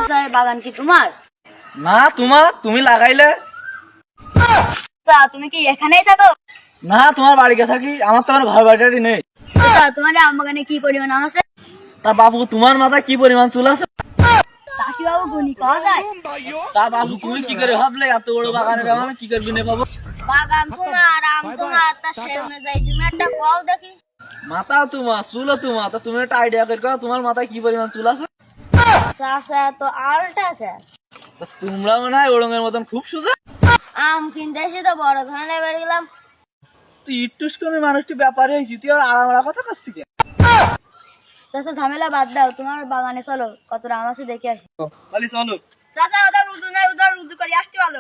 বাগান কি তোমার? না তোমার, তুমি লাগাইলে। তুমি কি এখানেই থাকো? না তোমার বাড়িতে থাকি, আমার তো ঘর বাড়ি নেই। তোমার আম বাগানে কি পরিমাণ আম আছে? তা বাবু তোমার মাথায় কি পরিমাণ চুল আছে? তা কি বাবু গুনি পাওয়া যায়? তা বাবু তুমি কি করে ভাবলে এত বড় বাগানের আমার কি করবি না বাবু? বাগান তোমার, আম তোমার, তা সেমনে যাই তুমি একটা কও দেখি। মাথা তোমার, চুলও তোমার, তা তুমি একটা আইডিয়া করে কও তোমার মাথায় কি পরিমাণ চুল আছে? চাচা তো আলটা আছে। তা তোমরা মনে হয় ওরঙের মতন খুব সোজা। আম কিনতে এসে তো বড় ঝামেলায় বেড়ে গেলাম। তুই ইটুস কমে মানুষটি ব্যাপারে হয়েছি, তুই আর আড়ামাড়া কথা করছিস কেন? চাচা ঝামেলা বাদ দাও, তোমার বাগানে চলো, কতটা আম আছে দেখে আসি। খালি চলো। চাচা ওদের উজু নাই, ওদের উজু করে আসতে ভালো।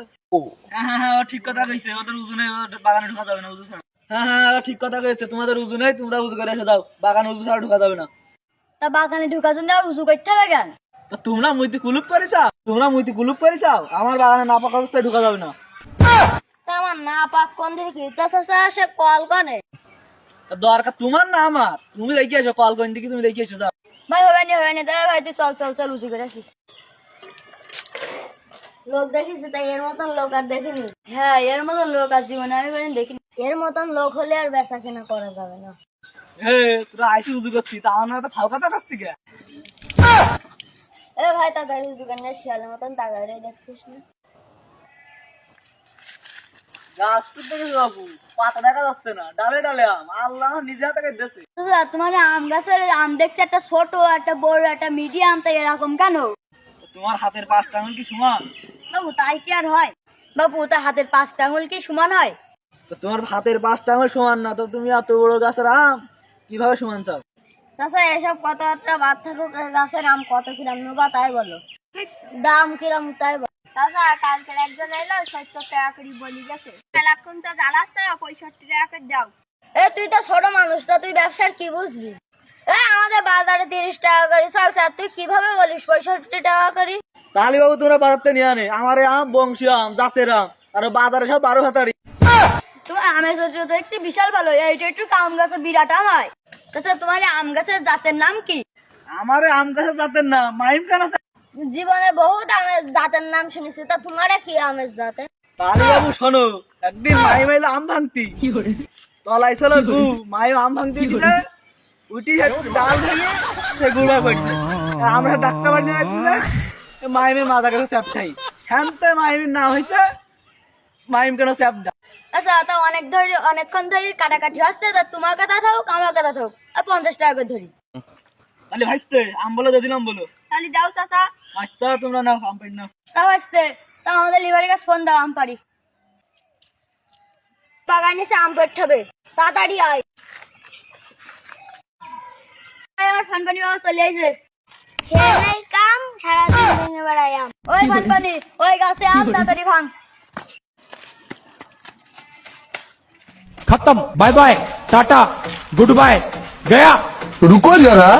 হ্যাঁ ও ঠিক কথা কইছে, ওদের উজু নেই, ওদের বাগানে ঢোকা যাবে না উজু ছাড়া। হ্যাঁ ও ঠিক কথা কইছে, তোমাদের উজু নেই, তোমরা উজু করে এসে দাও, বাগানে উজু ছাড়া ঢোকা যাবে না। তা বাগানে ঢুকার জন্য আর উজু করতে হবে কেন? তা তোমরা মুইতে কুলুপ করেছাও, তোমরা মুইতে কুলুপ করেছাও, আমার বাগানে না পাকা অবস্থায় ঢোকা যাবে না। তা আমার না পাক কোন দিকে? তা চাচা সে কল করে। তা দরকার তোমার না আমার, তুমি দেখে এসো, কল কোন দিকে তুমি দেখে এসো যাও। ভাই হবে না দাদা ভাই, তুই চল চল চল উজু করে আসি। লোক দেখিস তাই এর মতন লোক আর দেখিনি। হ্যাঁ এর মতন লোক আর জীবনে আমি কোনদিন দেখিনি। এর মতন লোক হলে আর বেচা কেনা করা যাবে না। তোরা আইসি উজু করছি, তা আমার তো ফাও কথা করছি কে? এ ভাই তাড়াতাড়ি উজু করে শিয়ালের মতন তাড়াতাড়ি দেখছিস না? গাছ দেখে বাবু, পাতা দেখা যাচ্ছে না, ডালে ডালে আম, আল্লাহ নিজে হাতে কেটেছে। তোমার আম গাছের আম দেখছি একটা ছোট, একটা বড়, একটা মিডিয়াম, তাই এরকম কেন? তোমার হাতের 5টা আঙুল কি সমান? বাবু তাই কি আর হয়? বাবু তার হাতের 5টা আঙুল কি সমান হয়? তো তোমার হাতের 5টা আঙুল সমান না, তো তুমি এত বড় গাছের আম কিভাবে সমান চাও? চাচা এসব কথাবার্তা বাদ থাকুক, গাছের আম কত কিরাম নেবা তাই বলো, দাম কিরাম তাই বলো। চাচা কালকে একজন এলো 70 টাকা করে বলি গেছে, এখন তো জ্বালাচ্ছে 65 টাকা করে দাও। তুই তো ছোট মানুষ, তা তুই ব্যবসার কি বুঝবি? আমাদের বাজারে 30 টাকা করে চলছে, আর তুই কিভাবে বলিস 65 টাকা করে? তাহলে বাবু তোমরা বাজারতে নিয়ে আনে, আমার এই আম বংশীয় আম, জাতের আম, আর বাজারে সব 12 হাতারি। তোমার আমের চরিত্র দেখছি বিশাল ভালো, এইটা একটু আম গাছের বিরাট আম হয়। তাছাড়া তোমার আম গাছের জাতের নাম কি? আমার এই আম গাছের জাতের নাম মাইম খান আছে। জীবনে বহুত আমের জাতের নাম শুনেছি, তা তোমার কি আমের জাতে? তাহলে বাবু শোনো, একদিন মাইম এলো আম ভাঙতি, তলাই ছিল গু, মাইম আম ভাঙতি দিলে উঠি ডাল ভেঙে সে গুড়া করছে। আমরা ডাক্তার বাড়ি নিয়ে আসছে, মাইমের মাথা কাছে চ্যাপটাই, শান্তে মাইমের নাম হয়েছে মাইম কেন চ্যাপটা। আচ্ছা তা অনেকক্ষণ ধরে কাটাকাটি হচ্ছে, তা তোমার কথা থাকুক আমার কথা থাকুক, আর 50 টাকা করে ধরি। তাহলে ভাইস্তে আম বলো, দিলাম বলো। তাহলে দাও চাচা। আচ্ছা তোমরা নাও, আম পাই নাও। তাও আসতে, তা আমাদের লিভারের কাছে ফোন দাও, আম পারি। বাগানে এসে আম পেট হবে, তাড়াতাড়ি আয়। আমার ফানপানি বাবা চলে আইছে, খেয়ে কাম সারাদিন ভেঙে বেড়াই আম। ওই ফানপানি, ওই গাছে আম, তাড়াতাড়ি ভাঙ। खत्म, bye bye, tata, goodbye, गया। रुको जरा।